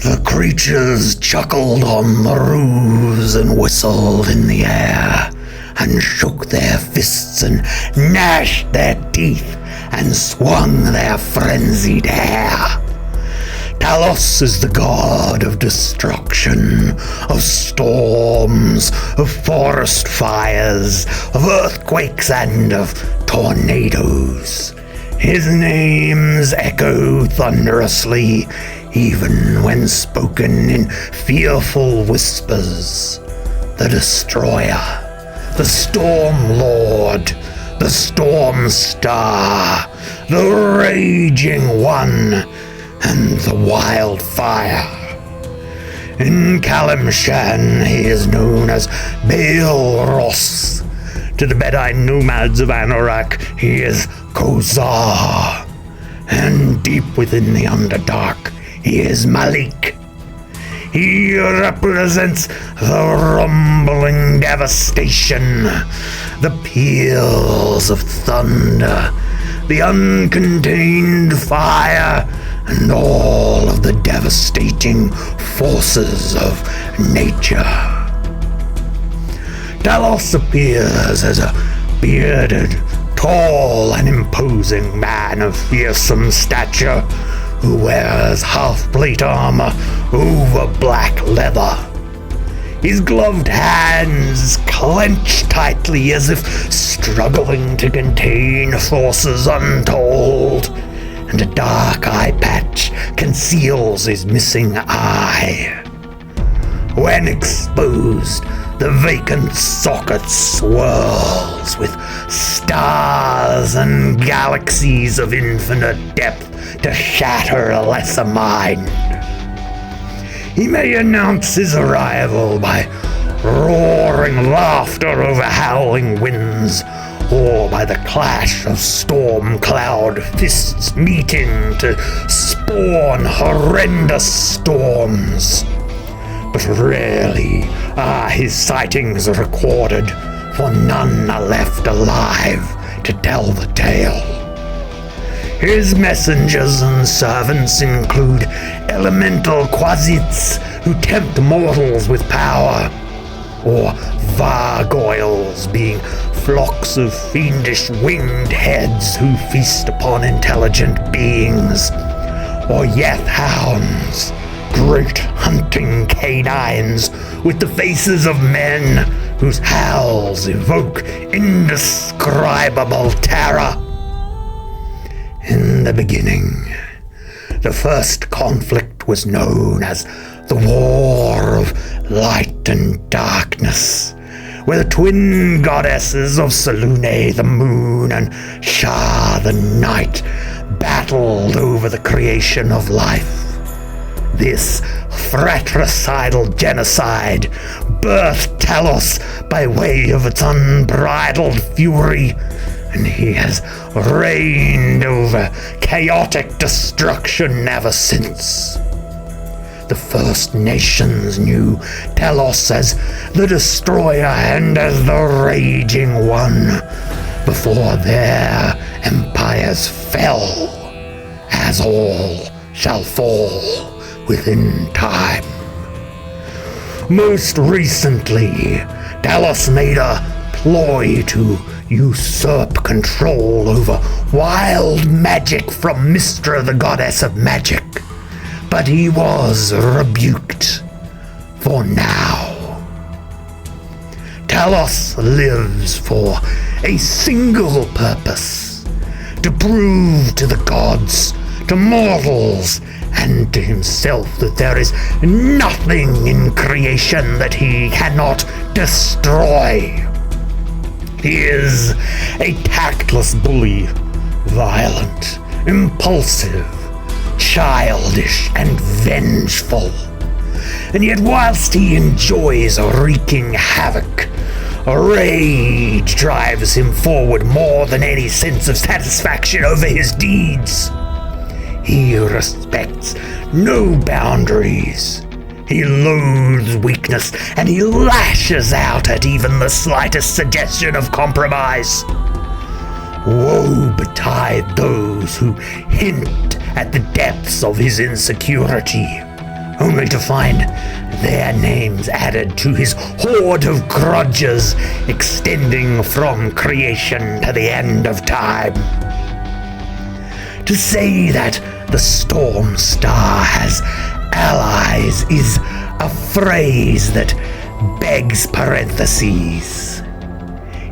The creatures chuckled on the roofs and whistled in the air, and shook their fists and gnashed their teeth and swung their frenzied hair. Talos is the god of destruction, of storms, of forest fires, of earthquakes, and of tornadoes. His names echo thunderously, even when spoken in fearful whispers. The Destroyer, the Storm Lord, the Storm Star, the Raging One, and the Wildfire. In Kalimshan, he is known as Baal Ross. To the Bedouin nomads of Anorak, he is Kozar. And deep within the Underdark, he is Malik. He represents the rumbling devastation, the peals of thunder, the uncontained fire, and all of the devastating forces of nature. Talos appears as a bearded, tall and imposing man of fearsome stature who wears half-plate armor over black leather. His gloved hands clench tightly as if struggling to contain forces untold, and a dark eye patch conceals his missing eye. When exposed, the vacant socket swirls with stars and galaxies of infinite depth to shatter a lesser mind. He may announce his arrival by roaring laughter over howling winds, or by the clash of storm cloud fists meeting to spawn horrendous storms. But rarely are his sightings recorded, for none are left alive to tell the tale. His messengers and servants include elemental quasits who tempt mortals with power, or vargoyles, being flocks of fiendish winged heads who feast upon intelligent beings, or yeth hounds, great hunting canines with the faces of men whose howls evoke indescribable terror. In the beginning, the first conflict was known as the War of Light and Darkness, where the twin goddesses of Selune the Moon and Shah the Night battled over the creation of life. This fratricidal genocide birthed Talos by way of its unbridled fury, and he has reigned over chaotic destruction ever since. The First Nations knew Talos as the Destroyer and as the Raging One before their empires fell, as all shall fall within time. Most recently, Talos made a ploy to usurp control over wild magic from Mystra, the goddess of magic, but he was rebuked for now. Talos lives for a single purpose: to prove to the gods, to mortals, and to himself that there is nothing in creation that he cannot destroy. He is a tactless bully, violent, impulsive, childish, and vengeful. And yet whilst he enjoys wreaking havoc, rage drives him forward more than any sense of satisfaction over his deeds. He respects no boundaries. He loathes weakness, and he lashes out at even the slightest suggestion of compromise. Woe betide those who hint at the depths of his insecurity, only to find their names added to his hoard of grudges extending from creation to the end of time. To say that the Storm Star has allies is a phrase that begs parentheses.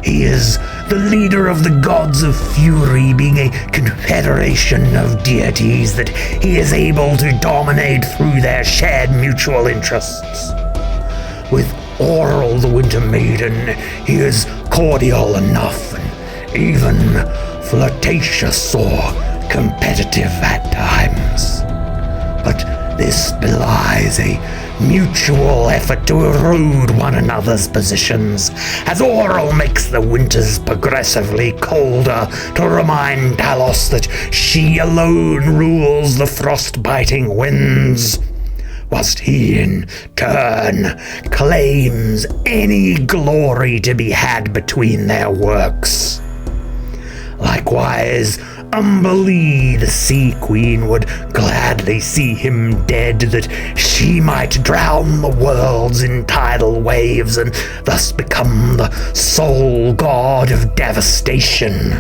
He is the leader of the gods of fury, being a confederation of deities that he is able to dominate through their shared mutual interests. With Auril the Winter Maiden, he is cordial enough and even flirtatious or competitive at times. But this belies a mutual effort to erode one another's positions, as Auril makes the winters progressively colder to remind Talos that she alone rules the frost-biting winds, whilst he in turn claims any glory to be had between their works. Likewise, Umberlee, the Sea Queen, would gladly see him dead, that she might drown the worlds in tidal waves and thus become the sole god of devastation.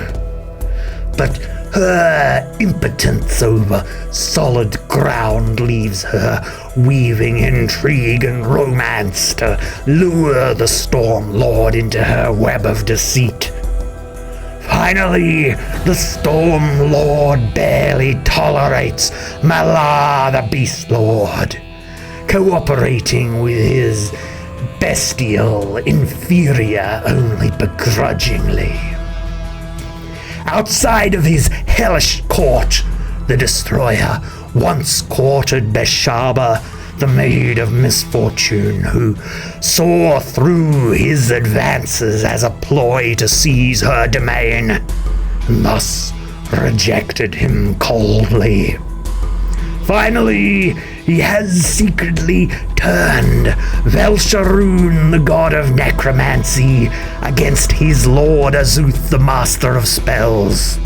But her impotence over solid ground leaves her weaving intrigue and romance to lure the Storm Lord into her web of deceit. Finally, the Storm Lord barely tolerates Malar the Beast Lord, cooperating with his bestial inferior only begrudgingly. Outside of his hellish court, the Destroyer once courted Beshaba, the Maid of Misfortune, who saw through his advances as a ploy to seize her domain, and thus rejected him coldly. Finally, he has secretly turned Velsharoon, the god of necromancy, against his lord Azuth, the master of spells.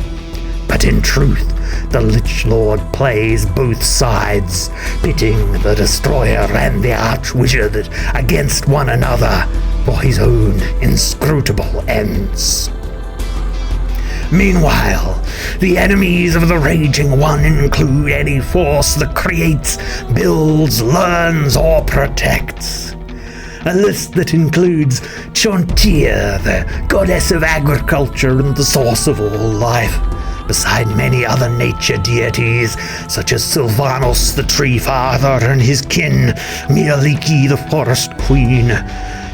But in truth, the Lich Lord plays both sides, pitting the Destroyer and the Archwizard against one another for his own inscrutable ends. Meanwhile, the enemies of the Raging One include any force that creates, builds, learns, or protects. A list that includes Chontir, the goddess of agriculture and the source of all life, beside many other nature deities, such as Sylvanos the Tree Father and his kin, Mialiki the Forest Queen,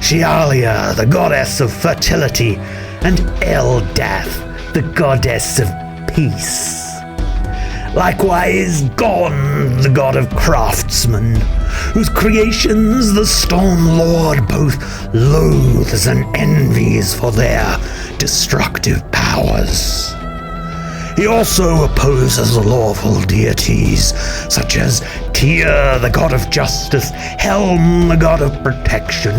Shialia the goddess of fertility, and Eldath the goddess of peace. Likewise, Gon, the god of craftsmen, whose creations the Storm Lord both loathes and envies for their destructive powers. He also opposes lawful deities, such as Tyr, the god of justice, Helm, the god of protection,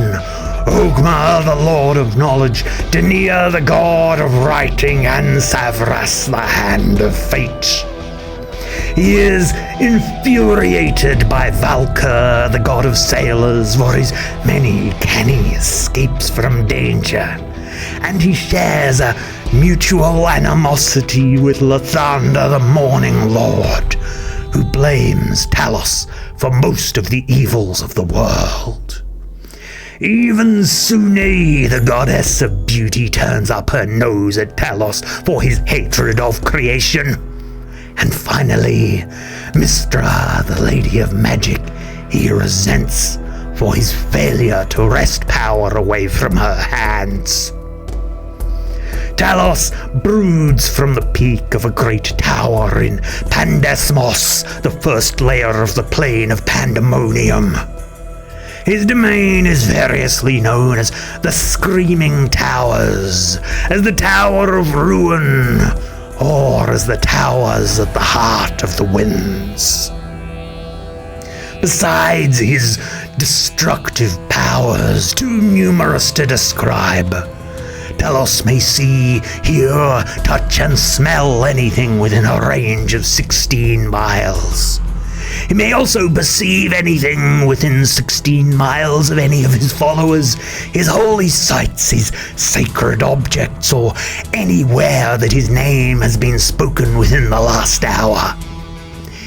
Ogma, the lord of knowledge, Denia, the god of writing, and Savras, the hand of fate. He is infuriated by Valkyr, the god of sailors, for his many canny escapes from danger, and he shares a mutual animosity with Lathander, the Morning Lord, who blames Talos for most of the evils of the world. Even Sune, the goddess of beauty, turns up her nose at Talos for his hatred of creation. And finally, Mystra, the Lady of Magic, he resents for his failure to wrest power away from her hands. Talos broods from the peak of a great tower in Pandesmos, the first layer of the plane of Pandemonium. His domain is variously known as the Screaming Towers, as the Tower of Ruin, or as the Towers at the Heart of the Winds. Besides his destructive powers, too numerous to describe, Talos may see, hear, touch, and smell anything within a range of 16 miles. He may also perceive anything within 16 miles of any of his followers, his holy sites, his sacred objects, or anywhere that his name has been spoken within the last hour.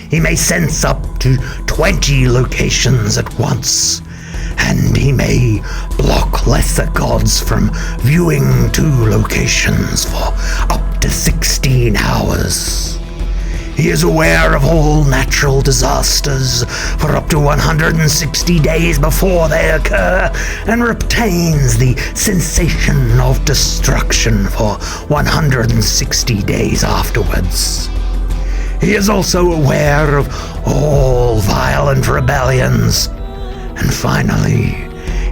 He may sense up to 20 locations at once, and he may block lesser gods from viewing 2 locations for up to 16 hours. He is aware of all natural disasters for up to 160 days before they occur, and retains the sensation of destruction for 160 days afterwards. He is also aware of all violent rebellions. And finally,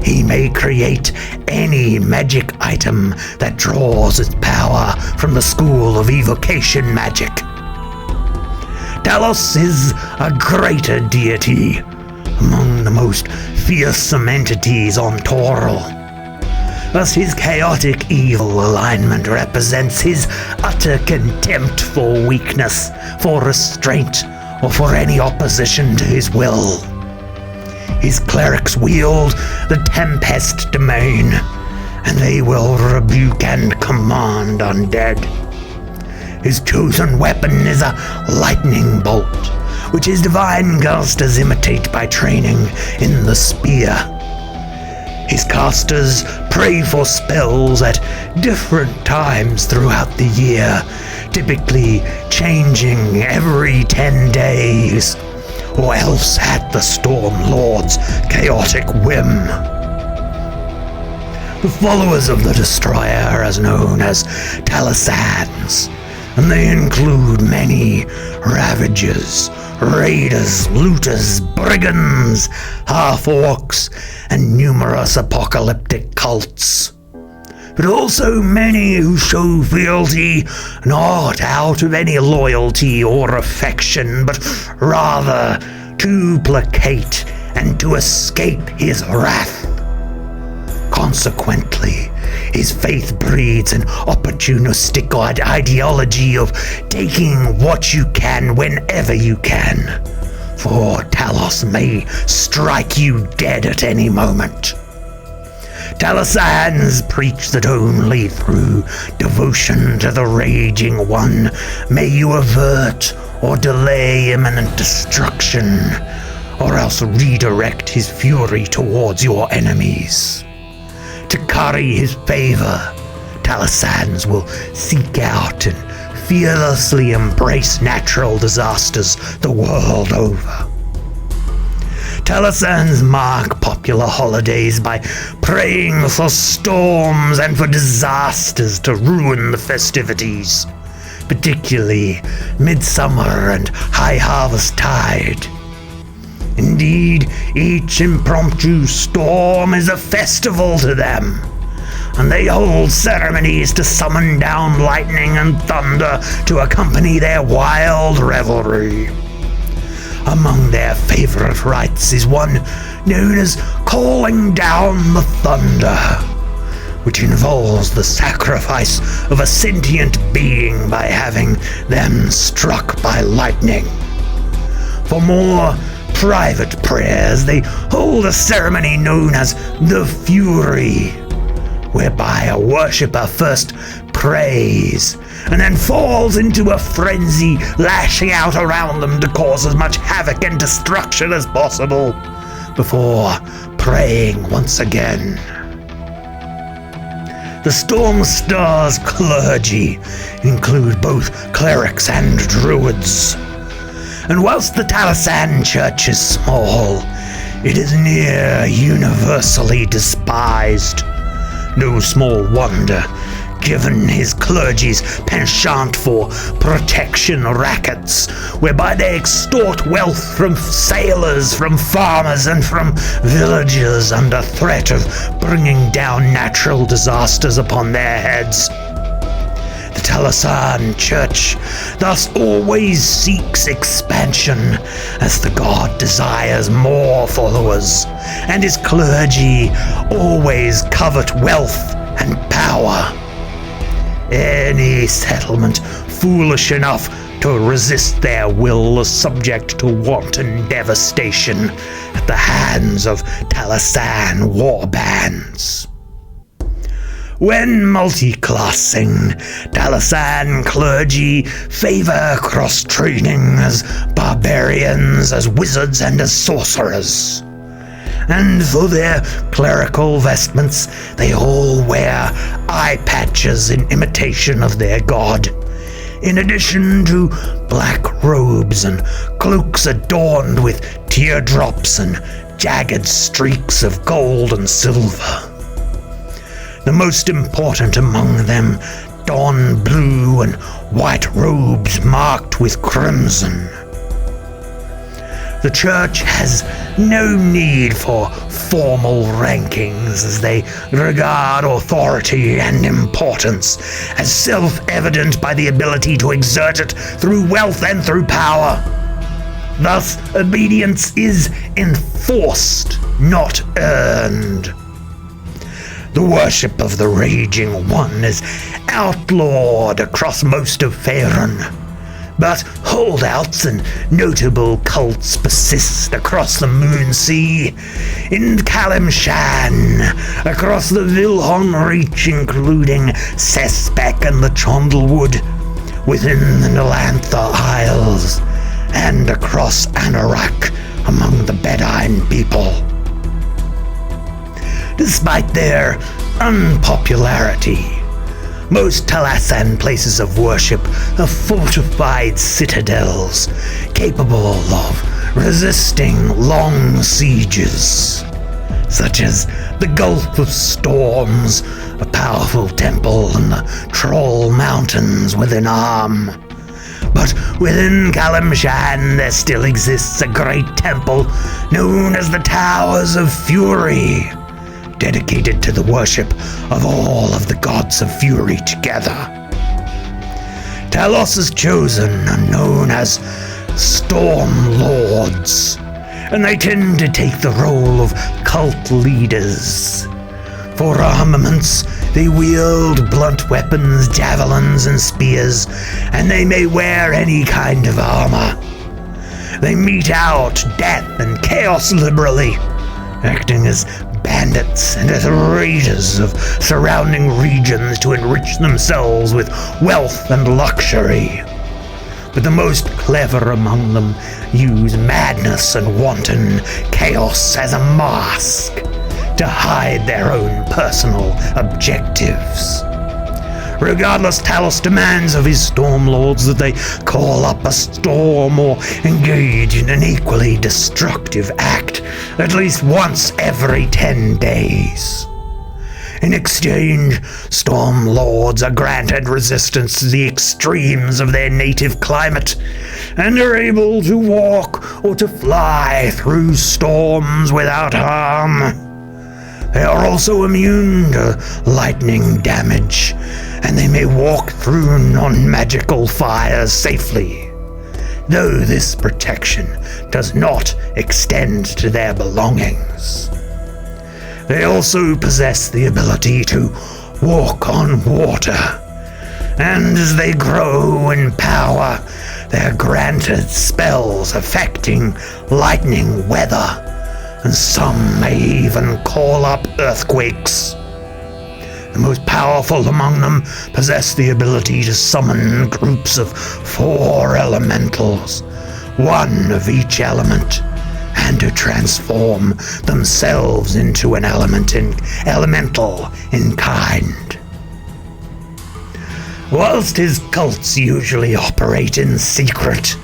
he may create any magic item that draws its power from the school of evocation magic. Talos is a greater deity, among the most fearsome entities on Toril. Thus his chaotic evil alignment represents his utter contempt for weakness, for restraint, or for any opposition to his will. His clerics wield the Tempest domain, and they will rebuke and command undead. His chosen weapon is a lightning bolt, which his divine casters imitate by training in the spear. His casters pray for spells at different times throughout the year, typically changing every 10 days, or else at the Storm Lord's chaotic whim. The followers of the Destroyer are known as Talos, and they include many Ravagers, Raiders, Looters, Brigands, Half-Orcs, and numerous apocalyptic cults. But also many who show fealty not out of any loyalty or affection, but rather to placate and to escape his wrath. Consequently, his faith breeds an opportunistic ideology of taking what you can whenever you can, for Talos may strike you dead at any moment. Talosans preach that only through devotion to the Raging One may you avert or delay imminent destruction, or else redirect his fury towards your enemies. To curry his favor, Talosans will seek out and fearlessly embrace natural disasters the world over. Talosans mark popular holidays by praying for storms and for disasters to ruin the festivities, particularly Midsummer and High Harvest Tide. Indeed, each impromptu storm is a festival to them, and they hold ceremonies to summon down lightning and thunder to accompany their wild revelry. Among their favorite rites is one known as calling down the thunder, which involves the sacrifice of a sentient being by having them struck by lightning. For more private prayers, they hold a ceremony known as the Fury, whereby a worshipper first prays and then falls into a frenzy, lashing out around them to cause as much havoc and destruction as possible, before praying once again. The Storm Star's clergy include both clerics and druids, and whilst the Talosan Church is small, it is near universally despised. No small wonder, given his clergy's penchant for protection rackets, whereby they extort wealth from sailors, from farmers, and from villagers under threat of bringing down natural disasters upon their heads. The Talosan Church thus always seeks expansion, as the god desires more followers, and his clergy always covet wealth and power. Any settlement foolish enough to resist their will are subject to wanton devastation at the hands of Talasan warbands. When multiclassing, Talasan clergy favor cross-training as barbarians, as wizards, and as sorcerers. And for their clerical vestments, they all wear eye patches in imitation of their god, in addition to black robes and cloaks adorned with teardrops and jagged streaks of gold and silver. The most important among them don blue and white robes marked with crimson. The church has no need for formal rankings, as they regard authority and importance as self-evident by the ability to exert it through wealth and through power. Thus, obedience is enforced, not earned. The worship of the Raging One is outlawed across most of Faerun, but holdouts and notable cults persist across the Moonsea, in Kalimshan, across the Vilhon Reach, including Sespec and the Trondlewood, within the Nilantha Isles, and across Anorak among the Bedine people. Despite their unpopularity, most Talasan places of worship are fortified citadels capable of resisting long sieges, such as the Gulf of Storms, a powerful temple in the Troll Mountains within Arm. But within Kalimshan there still exists a great temple known as the Towers of Fury, dedicated to the worship of all of the gods of fury together. Talos' chosen are known as Storm Lords, and they tend to take the role of cult leaders. For armaments, they wield blunt weapons, javelins, and spears, and they may wear any kind of armor. They mete out death and chaos liberally, acting as bandits and as raiders of surrounding regions to enrich themselves with wealth and luxury. But the most clever among them use madness and wanton chaos as a mask to hide their own personal objectives. Regardless, Talos demands of his Stormlords that they call up a storm or engage in an equally destructive act at least once every 10 days. In exchange, Stormlords are granted resistance to the extremes of their native climate and are able to walk or to fly through storms without harm. They are also immune to lightning damage, and they may walk through non-magical fires safely, though this protection does not extend to their belongings. They also possess the ability to walk on water, and as they grow in power, they are granted spells affecting lightning weather, and some may even call up earthquakes. The most powerful among them possess the ability to summon groups of 4 elementals, one of each element, and to transform themselves into an elemental in kind. Whilst his cults usually operate in secret,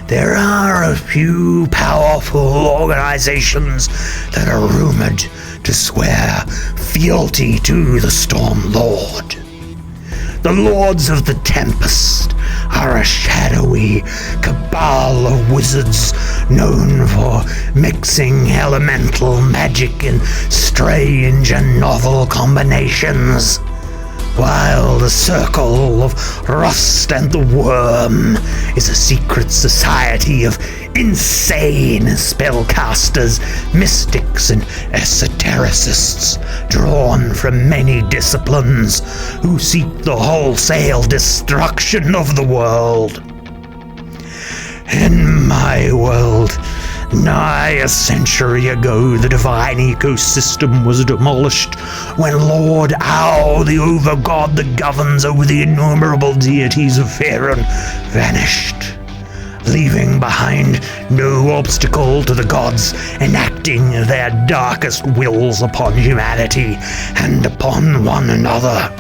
there are a few powerful organizations that are rumored to swear fealty to the Storm Lord. The Lords of the Tempest are a shadowy cabal of wizards known for mixing elemental magic in strange and novel combinations, while the Circle of Rust and the Worm is a secret society of insane spellcasters, mystics, and esotericists drawn from many disciplines who seek the wholesale destruction of the world. In my world, nigh a century ago, the divine ecosystem was demolished when Lord Ao, the overgod that governs over the innumerable deities of Faerun, vanished, leaving behind no obstacle to the gods enacting their darkest wills upon humanity and upon one another.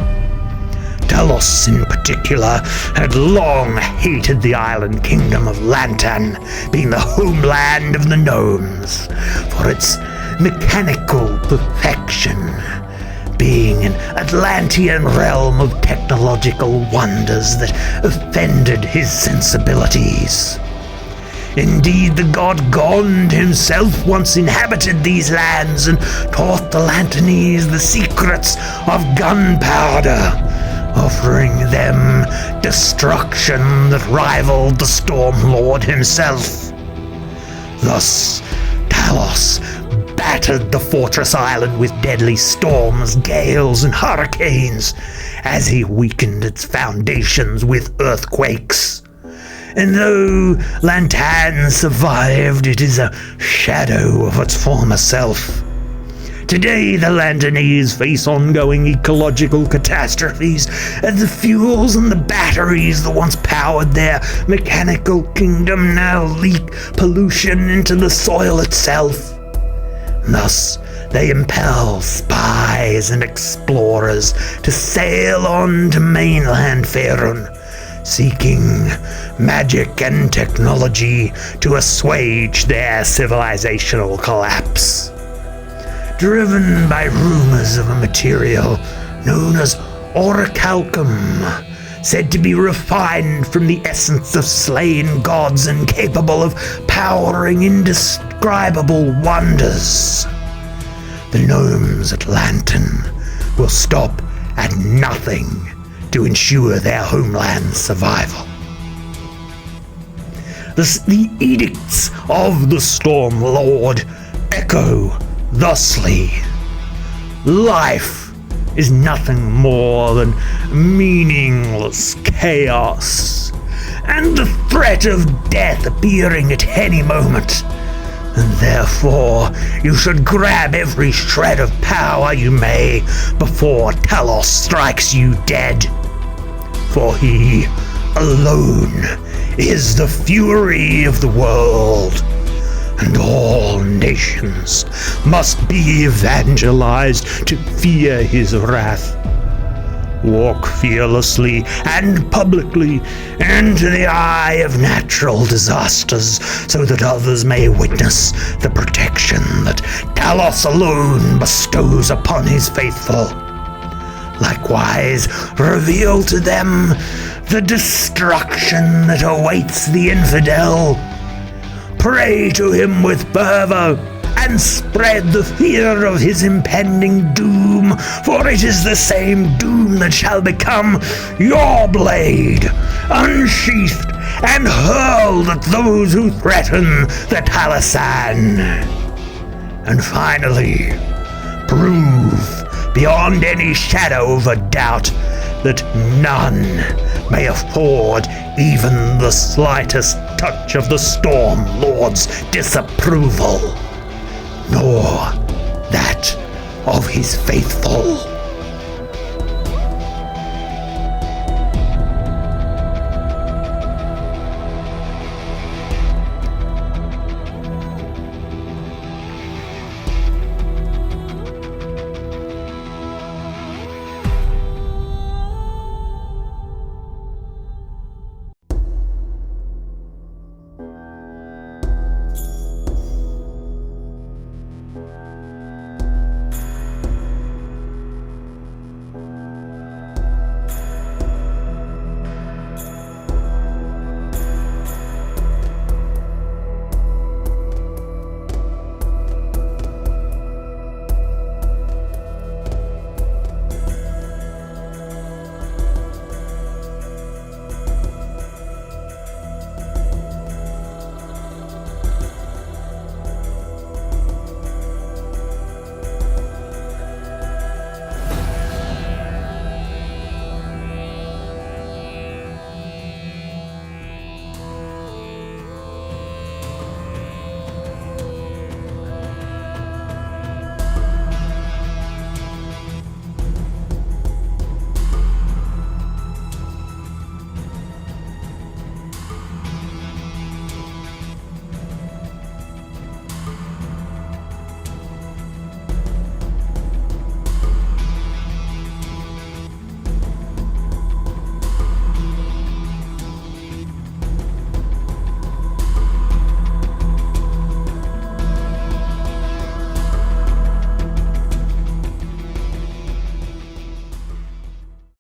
Talos, in particular, had long hated the island kingdom of Lantan, being the homeland of the gnomes, for its mechanical perfection, being an Atlantean realm of technological wonders that offended his sensibilities. Indeed, the god Gond himself once inhabited these lands and taught the Lantanese the secrets of gunpowder, offering them destruction that rivaled the Storm Lord himself. Thus, Talos battered the fortress island with deadly storms, gales, and hurricanes as he weakened its foundations with earthquakes. And though Lantan survived, it is a shadow of its former self. Today, the Lantanese face ongoing ecological catastrophes as the fuels and the batteries that once powered their mechanical kingdom now leak pollution into the soil itself. Thus, they impel spies and explorers to sail on to mainland Faerun, seeking magic and technology to assuage their civilizational collapse. Driven by rumors of a material known as orichalcum, said to be refined from the essence of slain gods and capable of powering indescribable wonders. The gnomes at Lantan will stop at nothing to ensure their homeland's survival. The edicts of the Storm Lord echo thusly: life is nothing more than meaningless chaos, and the threat of death appearing at any moment, and therefore you should grab every shred of power you may before Talos strikes you dead, for he alone is the fury of the world, and all nations must be evangelized to fear his wrath. Walk fearlessly and publicly into the eye of natural disasters, so that others may witness the protection that Talos alone bestows upon his faithful. Likewise, reveal to them the destruction that awaits the infidel. Pray to him with fervor, and spread the fear of his impending doom, for it is the same doom that shall become your blade, unsheathed and hurled at those who threaten the Talasan. And finally, prove beyond any shadow of a doubt that none may afford even the slightest touch of the Storm Lord's disapproval, nor that of his faithful.